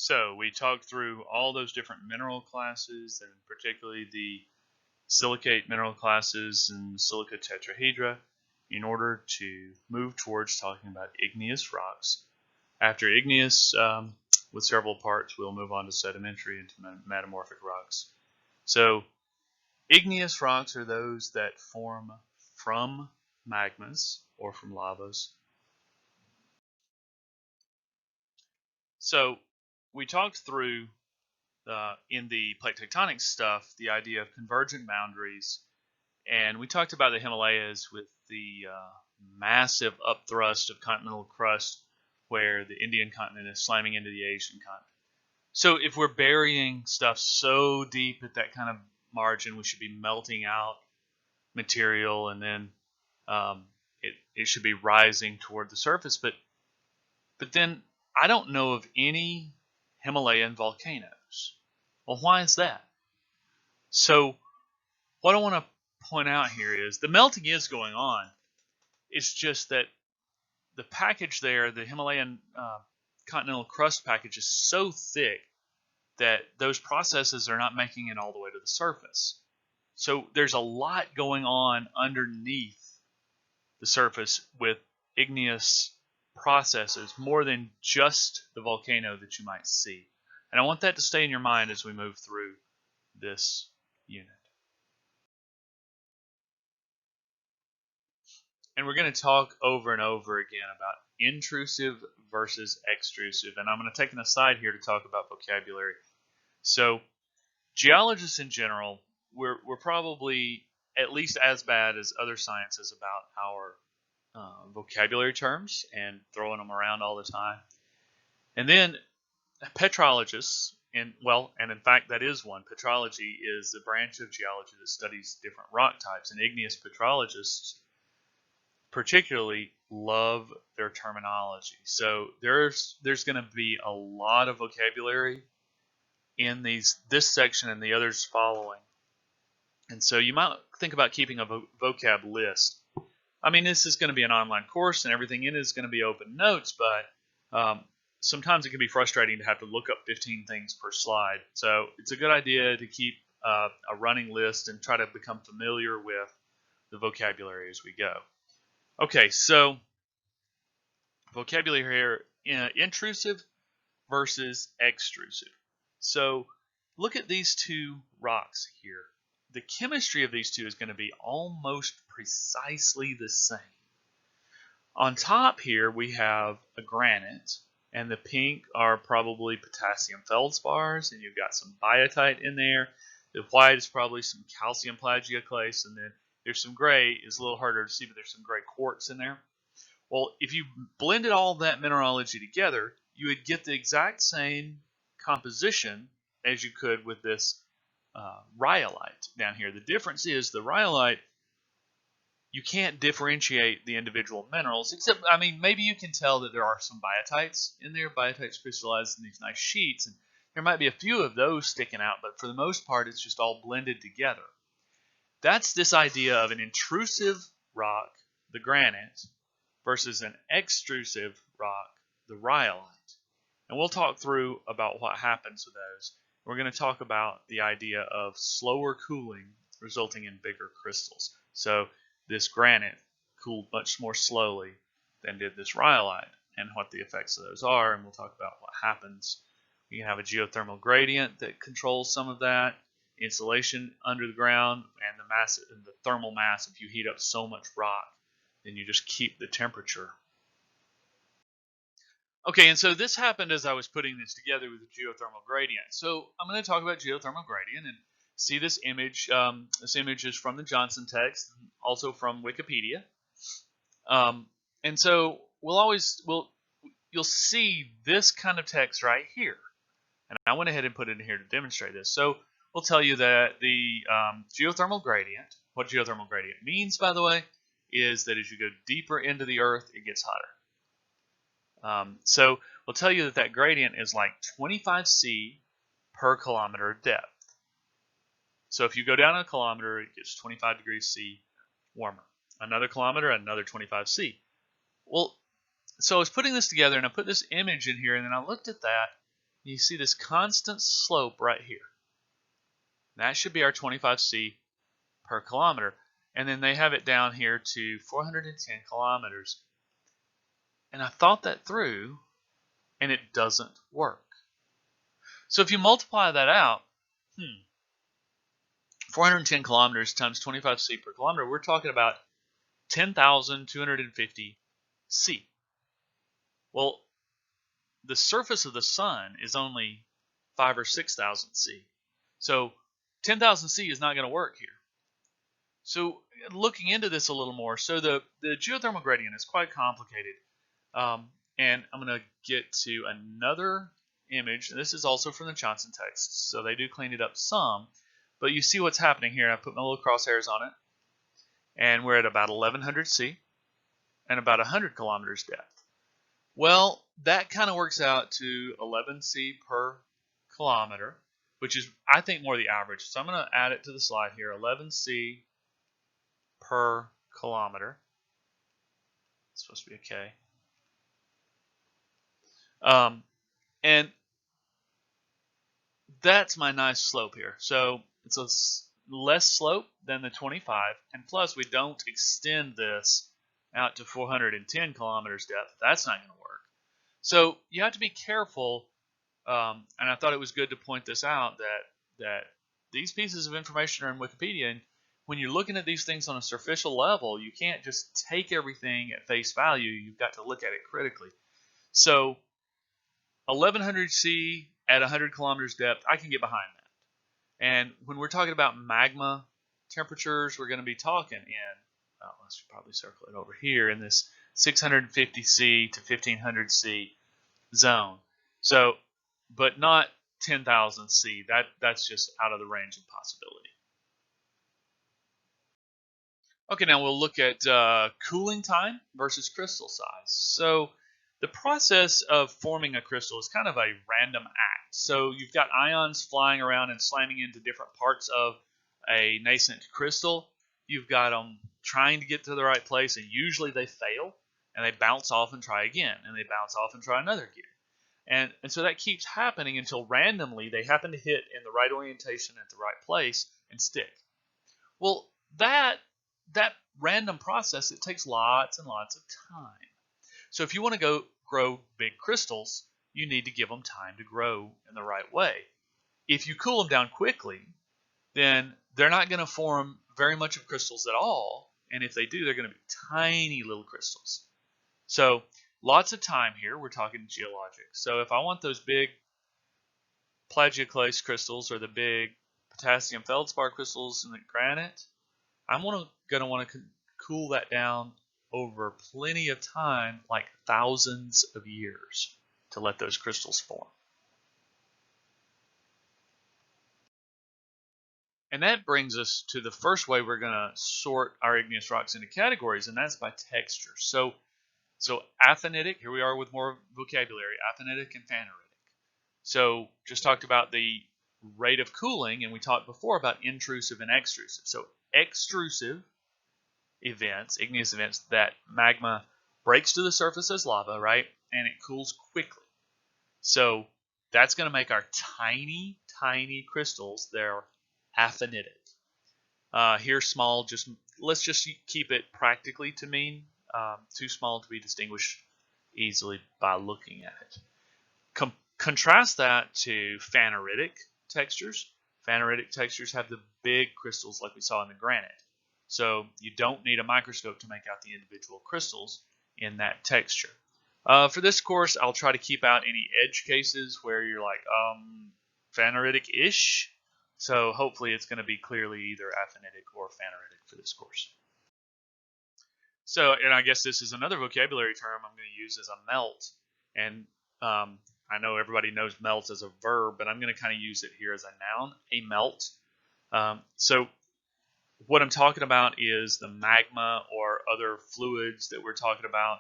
So we talked through all those different mineral classes, and particularly the silicate mineral classes and silica tetrahedra, in order to move towards talking about igneous rocks. After igneous, with several parts, we'll move on to sedimentary and to metamorphic rocks. So igneous rocks are those that form from magmas or from lavas. So we talked through in the plate tectonic stuff the idea of convergent boundaries, and we talked about the Himalayas with the massive upthrust of continental crust where the Indian continent is slamming into the Asian continent. So if we're burying stuff so deep at that kind of margin, we should be melting out material, and then it should be rising toward the surface. But then I don't know of any Himalayan volcanoes. Well, why is that? So what I want to point out here is the melting is going on. It's just that the package there, the Himalayan continental crust package, is so thick that those processes are not making it all the way to the surface. So there's a lot going on underneath the surface with igneous processes, more than just the volcano that you might see. And I want that to stay in your mind as we move through this unit. And we're going to talk over and over again about intrusive versus extrusive. And I'm going to take an aside here to talk about vocabulary. So geologists in general, we're probably at least as bad as other sciences about our vocabulary terms and throwing them around all the time. And then petrologists, and in fact that is one. Petrology is the branch of geology that studies different rock types, and igneous petrologists particularly love their terminology. So there's going to be a lot of vocabulary in this section and the others following. And so you might think about keeping a vocab list. I mean, this is going to be an online course, and everything in it is going to be open notes, but sometimes it can be frustrating to have to look up 15 things per slide. So it's a good idea to keep a running list and try to become familiar with the vocabulary as we go. Okay, so vocabulary here, intrusive versus extrusive. So look at these two rocks here. The chemistry of these two is going to be almost precisely the same. On top here we have a granite, and the pink are probably potassium feldspars, and you've got some biotite in there. The white is probably some calcium plagioclase, and then there's some gray. It's a little harder to see, but there's some gray quartz in there. Well, if you blended all that mineralogy together, you would get the exact same composition as you could with this rhyolite down here. The difference is the rhyolite, you can't differentiate the individual minerals, except, I mean, maybe you can tell that there are some biotites in there. Biotites crystallize in these nice sheets, and there might be a few of those sticking out, but for the most part, it's just all blended together. That's this idea of an intrusive rock, the granite, versus an extrusive rock, the rhyolite. And we'll talk through about what happens with those. We're going to talk about the idea of slower cooling resulting in bigger crystals. So this granite cooled much more slowly than did this rhyolite, and what the effects of those are, and we'll talk about what happens. You can have a geothermal gradient that controls some of that, insulation under the ground, and the thermal mass. If you heat up so much rock, then you just keep the temperature. Okay, and so this happened as I was putting this together with the geothermal gradient. So I'm going to talk about geothermal gradient and see this image. This image is from the Johnson text, also from Wikipedia. And so you'll see this kind of text right here. And I went ahead and put it in here to demonstrate this. So we'll tell you that the geothermal gradient, what geothermal gradient means, by the way, is that as you go deeper into the earth, it gets hotter. So we'll tell you that gradient is like 25 C per kilometer depth. So if you go down a kilometer, it gets 25 degrees C warmer. Another kilometer, another 25 C. Well, so I was putting this together, and I put this image in here, and then I looked at that. you see this constant slope right here. That should be our 25C per kilometer. And then they have it down here to 410 kilometers. And I thought that through, and it doesn't work. So if you multiply that out, 410 kilometers times 25C per kilometer, we're talking about 10,250 C. Well, the surface of the sun is only 5,000 or 6,000 C. So 10,000 C is not going to work here. So looking into this a little more, so the geothermal gradient is quite complicated. And I'm going to get to another image. This is also from the Johnson text, so they do clean it up some. But you see what's happening here. I put my little crosshairs on it. And we're at about 1,100 C and about 100 kilometers depth. Well, that kind of works out to 11 C per kilometer, which is, I think, more the average. So I'm going to add it to the slide here, 11 C per kilometer. It's supposed to be a K. And that's my nice slope here. So it's a less slope than the 25, and plus we don't extend this out to 410 kilometers depth. That's not going to work. So you have to be careful, and I thought it was good to point this out, that these pieces of information are in Wikipedia, and when you're looking at these things on a superficial level, you can't just take everything at face value. You've got to look at it critically. So 1,100 C at 100 kilometers depth, I can get behind that. And when we're talking about magma temperatures, we're going to be talking in, let's probably circle it over here, in this 650 C to 1,500 C zone. So, but not 10,000 C. That's just out of the range of possibility. Okay, now we'll look at cooling time versus crystal size. So the process of forming a crystal is kind of a random act. So you've got ions flying around and slamming into different parts of a nascent crystal. You've got them trying to get to the right place, and usually they fail, and they bounce off and try again, and they bounce off and try another gear. And so that keeps happening until randomly they happen to hit in the right orientation at the right place and stick. Well, that random process, it takes lots and lots of time. So if you want to grow big crystals, you need to give them time to grow in the right way. If you cool them down quickly, then they're not going to form very much of crystals at all. And if they do, they're going to be tiny little crystals. So lots of time here. We're talking geologic. So if I want those big plagioclase crystals or the big potassium feldspar crystals in the granite, I'm going to want to cool that down over plenty of time, like thousands of years, to let those crystals form. And that brings us to the first way we're going to sort our igneous rocks into categories, and that's by texture. So aphanitic, here we are with more vocabulary, aphanitic and phaneritic. So just talked about the rate of cooling, and we talked before about intrusive and extrusive. So extrusive events, igneous events, that magma breaks to the surface as lava, right? And it cools quickly. So that's going to make our tiny, tiny crystals. They're aphanitic. Here, small, let's just keep it practically to mean too small to be distinguished easily by looking at it. Contrast that to phaneritic textures. Phaneritic textures have the big crystals like we saw in the granite. So you don't need a microscope to make out the individual crystals in that texture. For this course, I'll try to keep out any edge cases where you're like, phaneritic-ish. So hopefully it's going to be clearly either aphanitic or phaneritic for this course. So, and I guess this is another vocabulary term I'm going to use as a melt. And I know everybody knows melt as a verb, but I'm going to kind of use it here as a noun, a melt. So what I'm talking about is the magma or other fluids that we're talking about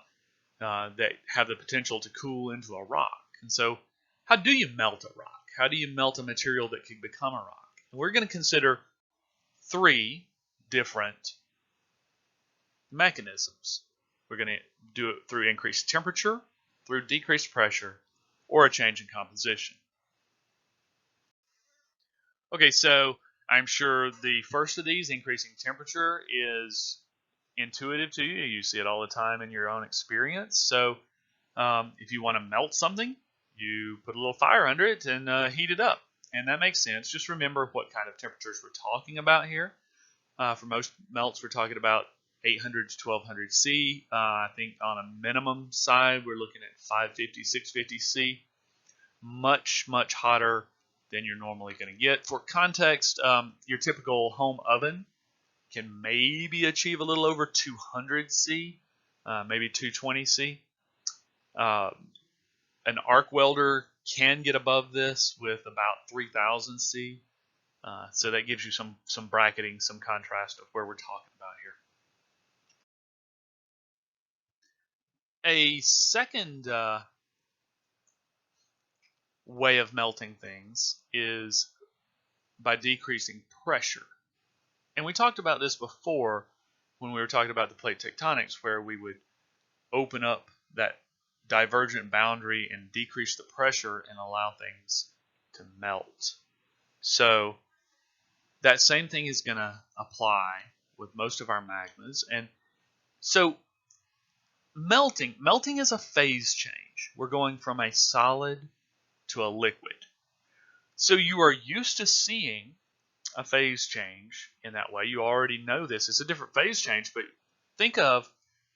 that have the potential to cool into a rock. And so how do you melt a rock? How do you melt a material that can become a rock? And we're going to consider 3 different mechanisms. We're going to do it through increased temperature, through decreased pressure, or a change in composition. Okay, so I'm sure the first of these, increasing temperature, is intuitive to you. You see it all the time in your own experience. So if you want to melt something, you put a little fire under it and heat it up. And that makes sense. Just remember what kind of temperatures we're talking about here. For most melts, we're talking about 800 to 1200 C. I think on a minimum side, we're looking at 550, 650 C. Much, much hotter than you're normally going to get. For context, your typical home oven can maybe achieve a little over 200 C, maybe 220 C. An arc welder can get above this with about 3000 C. So that gives you some bracketing, some contrast of where we're talking about here. A second way of melting things is by decreasing pressure. And we talked about this before when we were talking about the plate tectonics, where we would open up that divergent boundary and decrease the pressure and allow things to melt. So that same thing is going to apply with most of our magmas. And so melting is a phase change. We're going from a solid to a liquid. So you are used to seeing a phase change in that way. You already know this. It's a different phase change, but think of,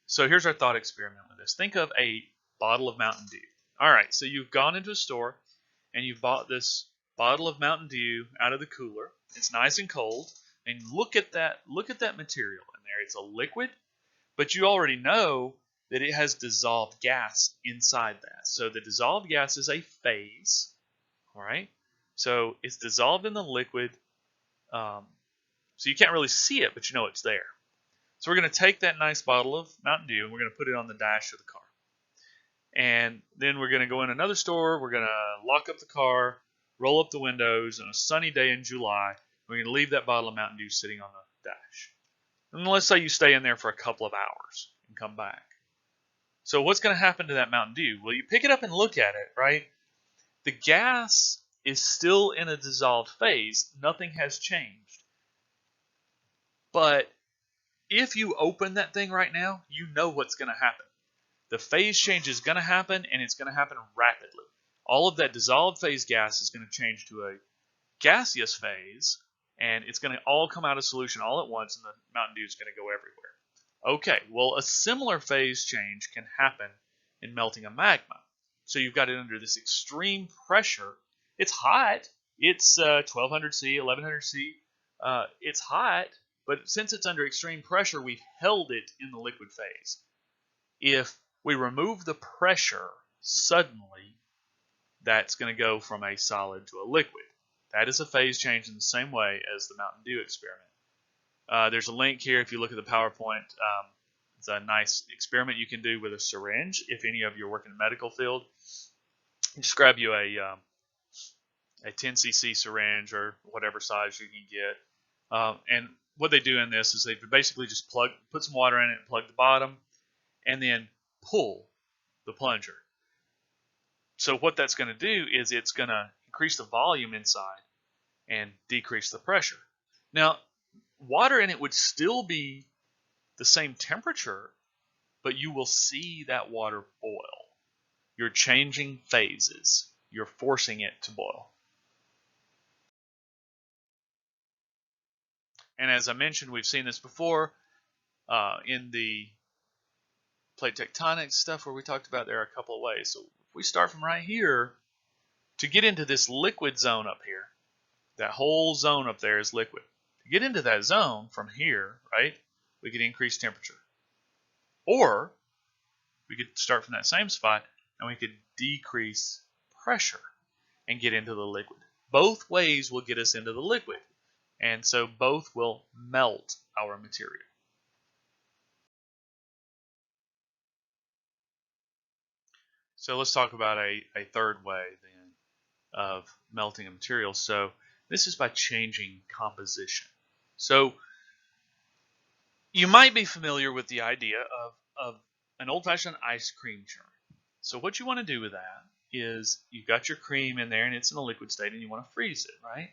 so here's our thought experiment with this. Think of a bottle of Mountain Dew. All right, so you've gone into a store and you've bought this bottle of Mountain Dew out of the cooler. It's nice and cold, and look at that material in there. It's a liquid, but you already know that it has dissolved gas inside that. So the dissolved gas is a phase, all right? So it's dissolved in the liquid, so you can't really see it, but you know it's there. So we're going to take that nice bottle of Mountain Dew and we're going to put it on the dash of the car. And then we're going to go in another store, we're going to lock up the car, roll up the windows on a sunny day in July. We're going to leave that bottle of Mountain Dew sitting on the dash. And let's say you stay in there for a couple of hours and come back. So what's going to happen to that Mountain Dew? Well, you pick it up and look at it, right? The gas is still in a dissolved phase. Nothing has changed. But if you open that thing right now, you know what's going to happen. The phase change is going to happen, and it's going to happen rapidly. All of that dissolved phase gas is going to change to a gaseous phase, and it's going to all come out of solution all at once, and the Mountain Dew is going to go everywhere. Okay, well, a similar phase change can happen in melting a magma. So you've got it under this extreme pressure. It's hot. It's 1200 C, 1100 C. It's hot, but since it's under extreme pressure, we've held it in the liquid phase. If we remove the pressure suddenly, that's going to go from a solid to a liquid. That is a phase change in the same way as the Mountain Dew experiment. There's a link here if you look at the PowerPoint. It's a nice experiment you can do with a syringe if any of you work in the medical field. Just grab you a 10 cc syringe or whatever size you can get. And what they do in this is they basically just put some water in it, plug the bottom, and then pull the plunger. So what that's going to do is it's going to increase the volume inside and decrease the pressure. Now, water in it would still be the same temperature, but you will see that water boil. You're changing phases. You're forcing it to boil. And as I mentioned, we've seen this before in the plate tectonics stuff where we talked about there are a couple of ways. So if we start from right here, to get into this liquid zone up here, that whole zone up there is liquid. To get into that zone from here, right, we could increase temperature. Or we could start from that same spot and we could decrease pressure and get into the liquid. Both ways will get us into the liquid. And so both will melt our material. So let's talk about a third way then of melting a material. So this is by changing composition. So you might be familiar with the idea of an old-fashioned ice cream churn. So what you want to do with that is you've got your cream in there and it's in a liquid state and you want to freeze it, right?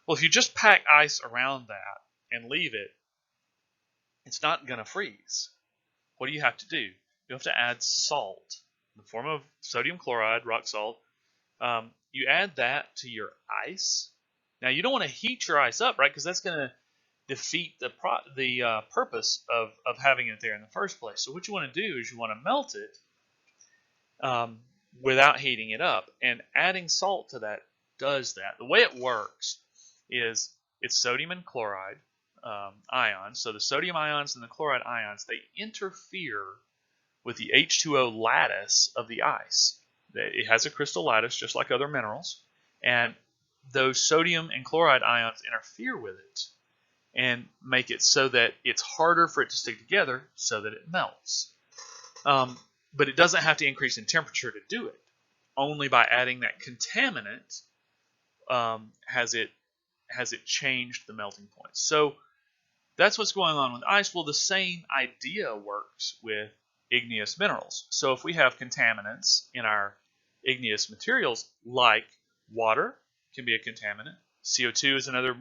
Well, if you just pack ice around that and leave it, it's not going to freeze. What do you have to do? You have to add salt in the form of sodium chloride, rock salt. You add that to your ice. Now, you don't want to heat your ice up, right? Because that's going to defeat the purpose of having it there in the first place. So what you want to do is you want to melt it without heating it up. And adding salt to that does that. The way it works is it's sodium and chloride ions. So the sodium ions and the chloride ions, they interfere with the H2O lattice of the ice. It has a crystal lattice just like other minerals. And those sodium and chloride ions interfere with it and make it so that it's harder for it to stick together so that it melts. But it doesn't have to increase in temperature to do it. Only by adding that contaminant has it changed the melting point. So that's what's going on with ice. Well, the same idea works with igneous minerals. So if we have contaminants in our igneous materials, like water can be a contaminant, CO2 is another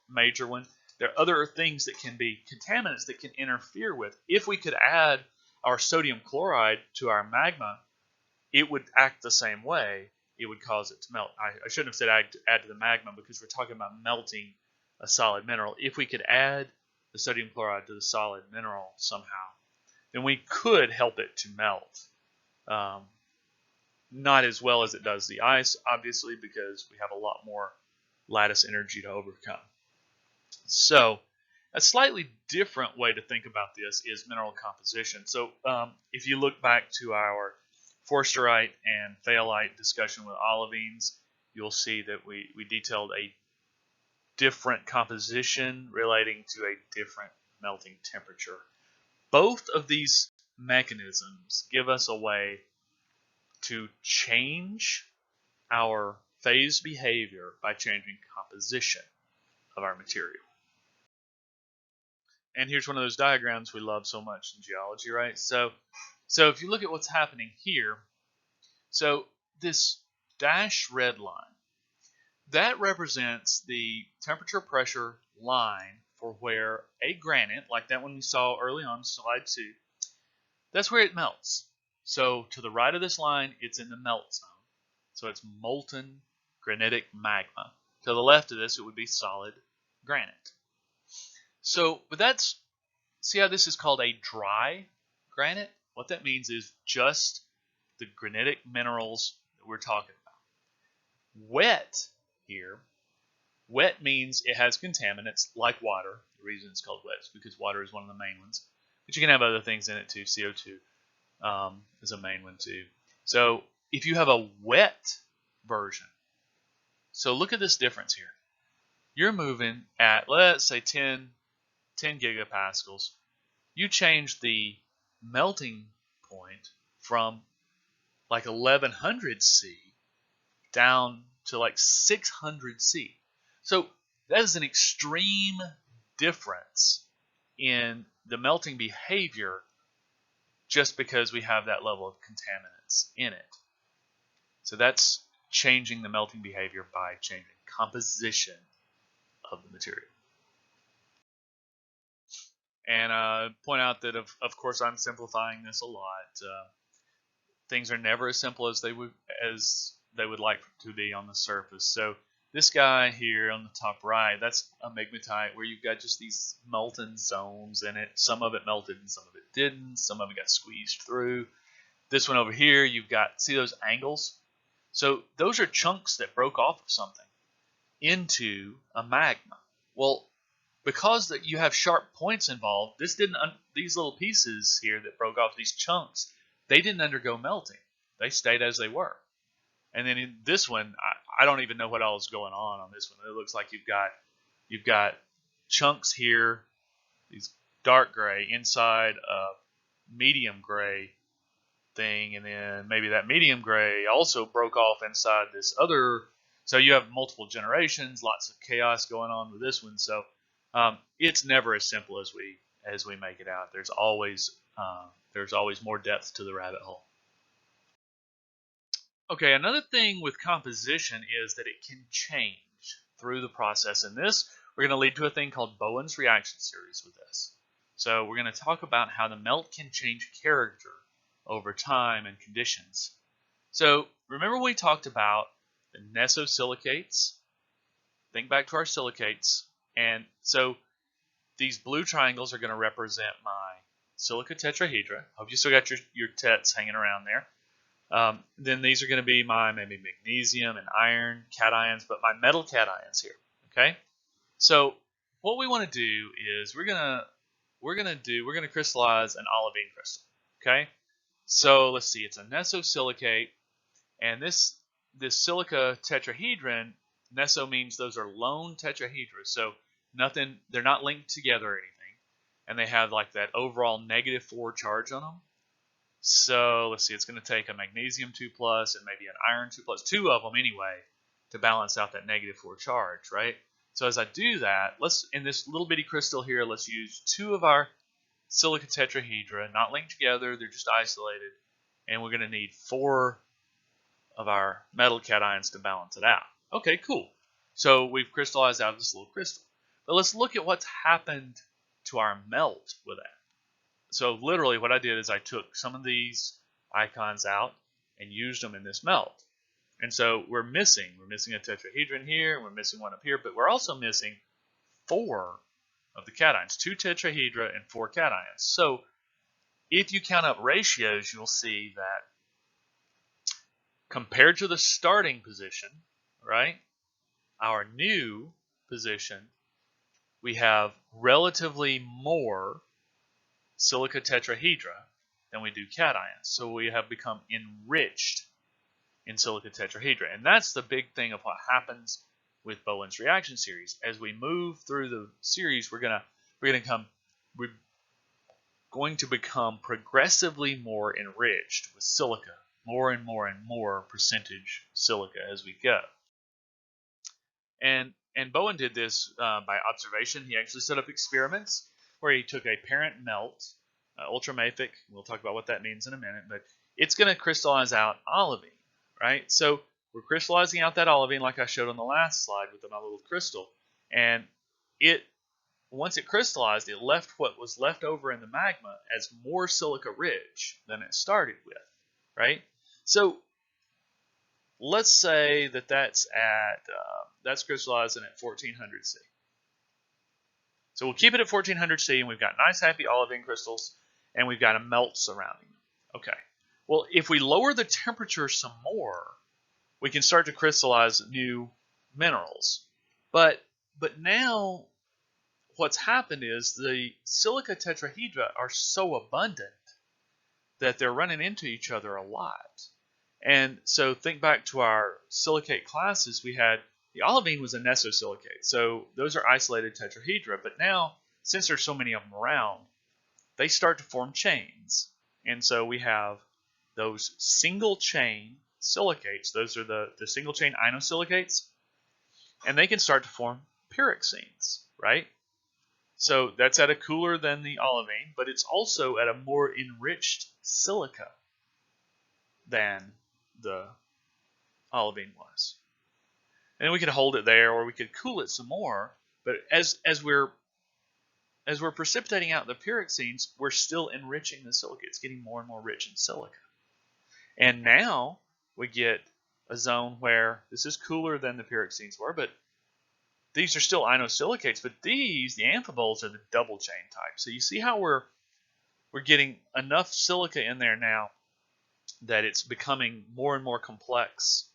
major one. There are other things that can be contaminants that can interfere with. If we could add our sodium chloride to our magma, it would act the same way. It would cause it to melt. I shouldn't have said add to the magma because we're talking about melting a solid mineral. If we could add the sodium chloride to the solid mineral somehow, then we could help it to melt. Not as well as it does the ice, obviously, because we have a lot more lattice energy to overcome. So a slightly different way to think about this is mineral composition. So if you look back to our forsterite and phthalite discussion with olivines, you'll see that we detailed a different composition relating to a different melting temperature. Both of these mechanisms give us a way to change our phase behavior by changing composition of our material. And here's one of those diagrams we love so much in geology, right? So if you look at what's happening here, so this dashed red line, that represents the temperature pressure line for where a granite, like that one we saw early on slide 2, that's where it melts. So to the right of this line, it's in the melt zone. So it's molten granitic magma. To the left of this, it would be solid granite. So, but see how this is called a dry granite? What that means is just the granitic minerals that we're talking about. Wet here, wet means it has contaminants like water. The reason it's called wet is because water is one of the main ones. But you can have other things in it too. CO2 is a main one too. So if you have a wet version, so look at this difference here. You're moving at, let's say, 10 gigapascals. You change the melting point from like 1100 C down to like 600 C. So that is an extreme difference in the melting behavior just because we have that level of contaminants in it. So that's changing the melting behavior by changing composition of the material. And point out that, of course, I'm simplifying this a lot. Things are never as simple as they would like to be on the surface. So this guy here on the top right, that's a magmatite where you've got just these molten zones in it. Some of it melted and some of it didn't. Some of it got squeezed through. This one over here, you've got, see those angles? So those are chunks that broke off of something into a magma. Well, because that you have sharp points involved, these little pieces here that broke off, these chunks, they didn't undergo melting. They stayed as they were. And then in this one, I don't even know what all is going on this one. It looks like you've got chunks here, these dark gray inside a medium gray thing, and then maybe that medium gray also broke off inside this other. So you have multiple generations, lots of chaos going on with this one. So it's never as simple as we make it out. There's always more depth to the rabbit hole. Okay, another thing with composition is that it can change. through the process. And this, we're going to lead to a thing called Bowen's reaction series with this. So we're going to talk about how the melt can change character over time and conditions. So remember we talked about the nesosilicates. Think back to our silicates. And so these blue triangles are going to represent my silica tetrahedra. Hope you still got your tets hanging around there. Then these are going to be my maybe magnesium and iron cations, but my metal cations here. Okay, so what we want to do is we're gonna crystallize an olivine crystal. Okay, so let's see, it's a nesosilicate, and this silica tetrahedron, neso means those are lone tetrahedra, so they're not linked together or anything, and they have like that overall -4 charge on them. So let's see, it's going to take a magnesium 2+ and maybe an iron 2+, two of them anyway, to balance out that -4 charge, right? So as I do that, in this little bitty crystal here, let's use 2 of our silica tetrahedra, not linked together, they're just isolated, and we're going to need 4 of our metal cations to balance it out. Okay, cool. So we've crystallized out of this little crystal. But let's look at what's happened to our melt with that. So literally what I did is I took some of these icons out and used them in this melt. And so we're missing a tetrahedron here, and we're missing one up here, but we're also missing 4 of the cations, 2 tetrahedra and 4 cations. So if you count up ratios, you'll see that compared to the starting position, right, our new position, we have relatively more silica tetrahedra than we do cations. So we have become enriched in silica tetrahedra. And that's the big thing of what happens with Bowen's reaction series. As we move through the series, we're going to become progressively more enriched with silica, more and more percentage silica as we go. And Bowen did this by observation. He actually set up experiments where he took a parent melt, ultramafic. We'll talk about what that means in a minute, but it's going to crystallize out olivine, right? So we're crystallizing out that olivine like I showed on the last slide with my little crystal. And once it crystallized, it left what was left over in the magma as more silica rich than it started with, right? So let's say that's crystallizing at 1400 C. So we'll keep it at 1400 C, and we've got nice, happy olivine crystals, and we've got a melt surrounding them. Okay. Well, if we lower the temperature some more, we can start to crystallize new minerals. But now what's happened is the silica tetrahedra are so abundant that they're running into each other a lot. And so think back to our silicate classes. We had the olivine was a nesosilicate, so those are isolated tetrahedra. But now, since there's so many of them around, they start to form chains. And so we have those single chain silicates. Those are the single chain inosilicates, and they can start to form pyroxenes, right? So that's at a cooler than the olivine, but it's also at a more enriched silica than the olivine was. And we could hold it there, or we could cool it some more. But as we're precipitating out the pyroxenes, we're still enriching the silica. It's getting more and more rich in silica. And now we get a zone where this is cooler than the pyroxenes were, but these are still inosilicates. But the amphiboles, are the double chain type. So you see how we're getting enough silica in there now that it's becoming more and more complex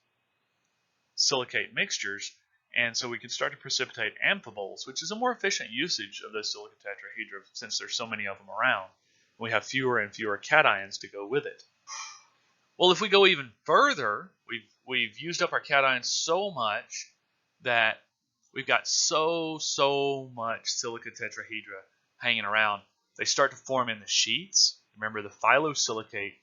silicate mixtures, and so we can start to precipitate amphiboles, which is a more efficient usage of those silica tetrahedra since there's so many of them around. We have fewer and fewer cations to go with it. Well, if we go even further, we've used up our cations so much that we've got so much silica tetrahedra hanging around. They start to form in the sheets. Remember the phyllosilicate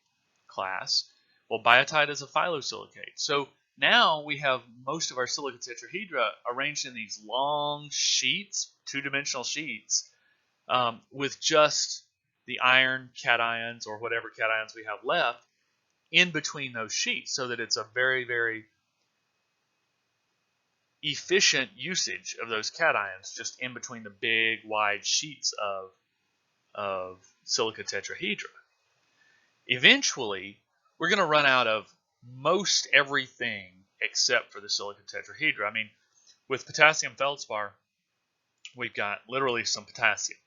class. Well, biotite is a phyllosilicate. So now we have most of our silica tetrahedra arranged in these long sheets, 2-dimensional sheets, with just the iron cations or whatever cations we have left in between those sheets, so that it's a very, very efficient usage of those cations just in between the big wide sheets of silica tetrahedra. Eventually, we're going to run out of most everything except for the silica tetrahedra. I mean, with potassium feldspar, we've got literally some potassium,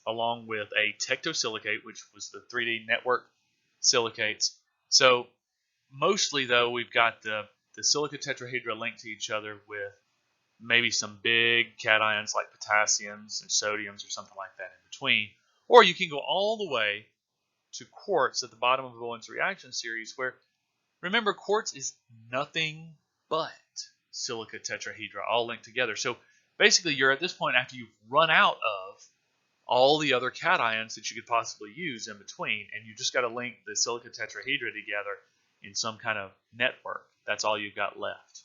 along with a tectosilicate, which was the 3D network silicates. So mostly, though, we've got the silica tetrahedra linked to each other with maybe some big cations like potassiums and sodiums or something like that in between. Or you can go all the way to quartz at the bottom of the Bowen's reaction series, where, remember, quartz is nothing but silica tetrahedra all linked together. So basically, you're at this point after you've run out of all the other cations that you could possibly use in between, and you just got to link the silica tetrahedra together in some kind of network. That's all you've got left.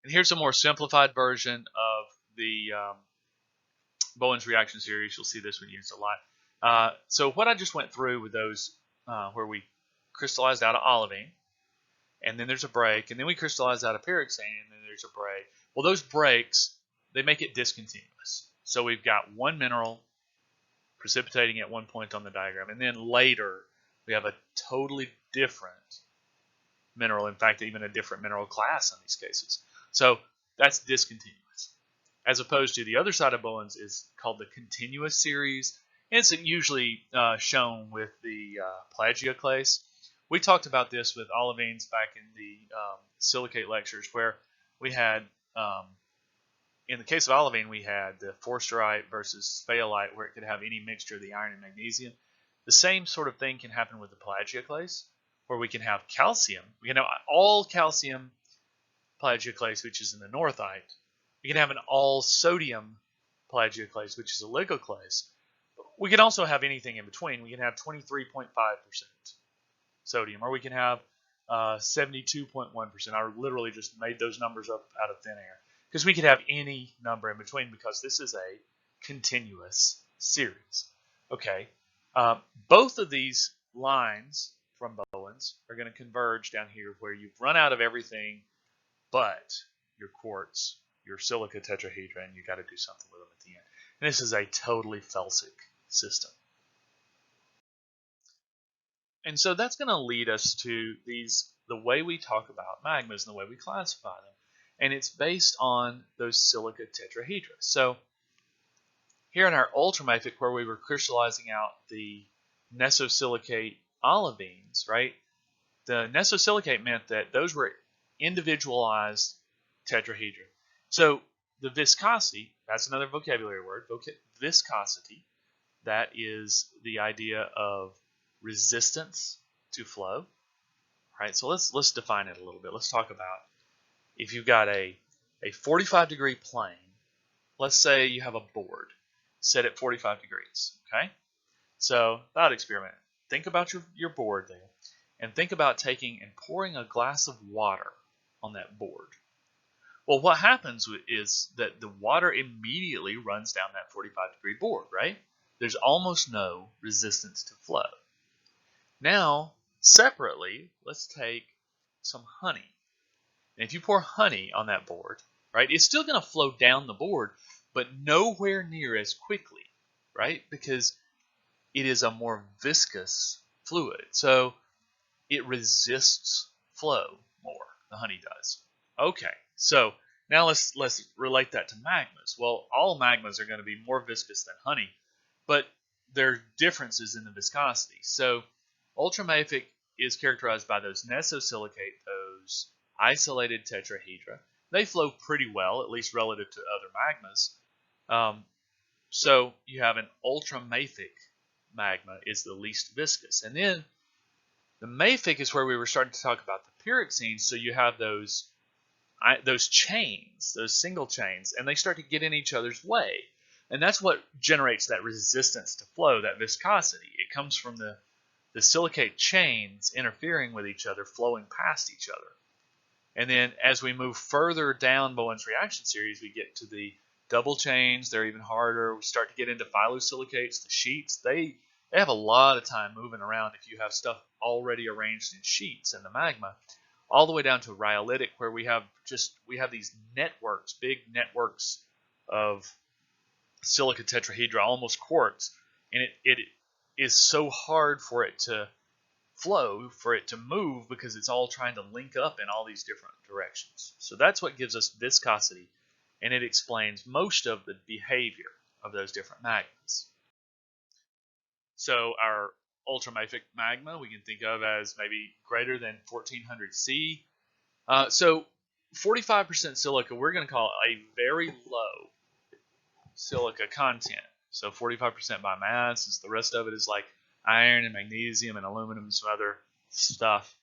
And here's a more simplified version of the Bowen's reaction series. You'll see this one used a lot. So what I just went through with those where we crystallized out of olivine, and then there's a break, and then we crystallized out of pyroxene, and then there's a break. Well, those breaks, they make it discontinuous. So we've got one mineral precipitating at one point on the diagram, and then later we have a totally different mineral, in fact, even a different mineral class in these cases. So that's discontinuous. As opposed to the other side of Bowen's is called the continuous series, and it's usually shown with the plagioclase. We talked about this with olivines back in the silicate lectures, where we had, in the case of olivine, we had the forsterite versus sphaelite, where it could have any mixture of the iron and magnesium. The same sort of thing can happen with the plagioclase, where we can have calcium. We can have all calcium plagioclase, which is an anorthite. We can have an all sodium plagioclase, which is a ligoclase. We can also have anything in between. We can have 23.5% sodium, or we can have 72.1%. I literally just made those numbers up out of thin air, because we could have any number in between, because this is a continuous series. Okay, both of these lines from Bowen's are going to converge down here, where you've run out of everything but your quartz, your silica tetrahedra, and you got to do something with them at the end. And this is a totally felsic system. And so that's going to lead us to the way we talk about magmas and the way we classify them. And it's based on those silica tetrahedra. So here in our ultramafic, where we were crystallizing out the nesosilicate olivines, right? The nesosilicate meant that those were individualized tetrahedra. So the viscosity, that's another vocabulary word, viscosity, that is the idea of resistance to flow. Right? So let's define it a little bit. Let's talk about, if you've got a 45-degree plane, let's say you have a board set at 45 degrees, okay? So thought experiment. Think about your board there, and think about taking and pouring a glass of water on that board. Well, what happens is that the water immediately runs down that 45-degree board, right? There's almost no resistance to flow. Now, separately, let's take some honey. And if you pour honey on that board, right, it's still going to flow down the board, but nowhere near as quickly, right? Because it is a more viscous fluid. So it resists flow more, the honey does. Okay, so now let's relate that to magmas. Well, all magmas are going to be more viscous than honey, but there are differences in the viscosity. So ultramafic is characterized by those nesosilicate, those isolated tetrahedra. They flow pretty well, at least relative to other magmas. So you have an ultramafic magma is the least viscous. And then the mafic is where we were starting to talk about the pyroxene. So you have those chains, those single chains, and they start to get in each other's way. And that's what generates that resistance to flow, that viscosity. It comes from the silicate chains interfering with each other, flowing past each other. And then as we move further down Bowen's reaction series, we get to the double chains. They're even harder. We start to get into phyllosilicates, the sheets. They have a lot of time moving around if you have stuff already arranged in sheets in the magma. all the way down to rhyolitic, where we have these networks, big networks of silica tetrahedra, almost quartz, and it is so hard for it to flow, for it to move, because it's all trying to link up in all these different directions. So that's what gives us viscosity, and it explains most of the behavior of those different magmas. So our ultramafic magma we can think of as maybe greater than 1400 C. So 45% silica, we're going to call a very low silica content. So 45% by mass, since the rest of it is like iron and magnesium and aluminum and some other stuff.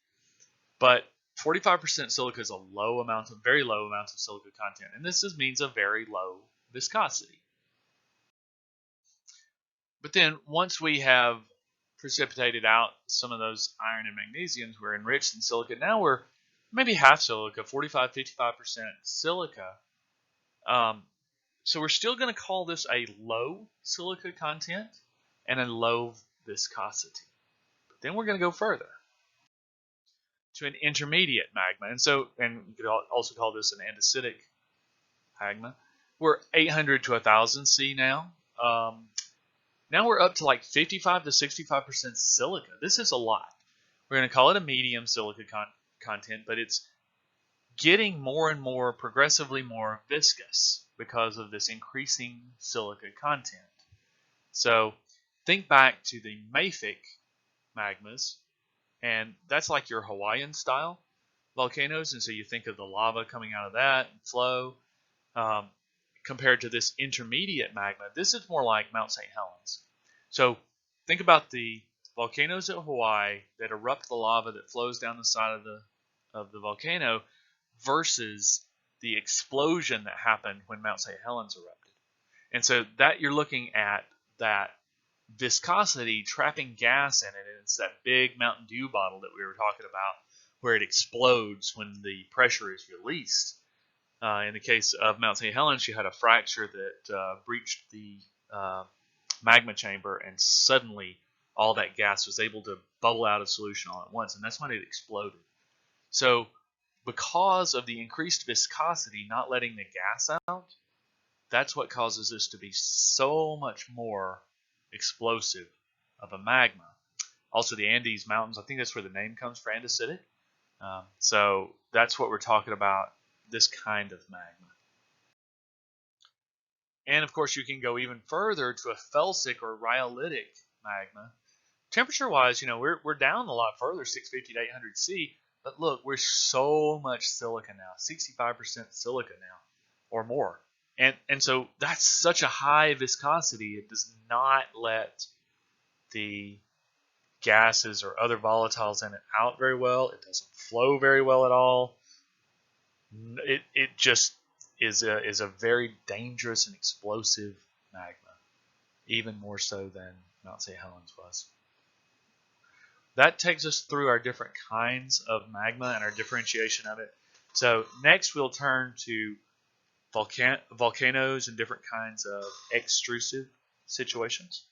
But 45% silica is a very low amount of silica content, and this means a very low viscosity. But then once we have precipitated out some of those iron and magnesiums, we're enriched in silica. Now we're maybe half silica, 45-55% silica. So we're still going to call this a low silica content and a low viscosity. But then we're going to go further to an intermediate magma. And you could also call this an andesitic magma. We're 800 to 1000 C now. Now we're up to like 55 to 65% silica. This is a lot. We're going to call it a medium silica content, but it's getting more and more, progressively more viscous because of this increasing silica content. So think back to the mafic magmas, and that's like your Hawaiian style volcanoes, and so you think of the lava coming out of that and flow. Compared to this intermediate magma, this is more like Mount St. Helens. So think about the volcanoes at Hawaii that erupt the lava that flows down the side of the volcano versus the explosion that happened when Mount St. Helens erupted. And so that you're looking at that viscosity trapping gas in it, and it's that big Mountain Dew bottle that we were talking about where it explodes when the pressure is released. In the case of Mount St. Helens, you had a fracture that breached the magma chamber, and suddenly all that gas was able to bubble out of solution all at once, and that's when it exploded. So because of the increased viscosity not letting the gas out, that's what causes this to be so much more explosive of a magma. Also, the Andes Mountains, I think that's where the name comes for andesitic. So that's what we're talking about, this kind of magma. And of course, you can go even further to a felsic or rhyolitic magma. Temperature-wise, we're down a lot further, 650 to 800 C. But look, we're so much silica now, 65% silica now, or more. And so that's such a high viscosity, it does not let the gases or other volatiles in it out very well. It doesn't flow very well at all. It just is a very dangerous and explosive magma, even more so than Mount St. Helens was. That takes us through our different kinds of magma and our differentiation of it. So next we'll turn to volcanoes and different kinds of extrusive situations.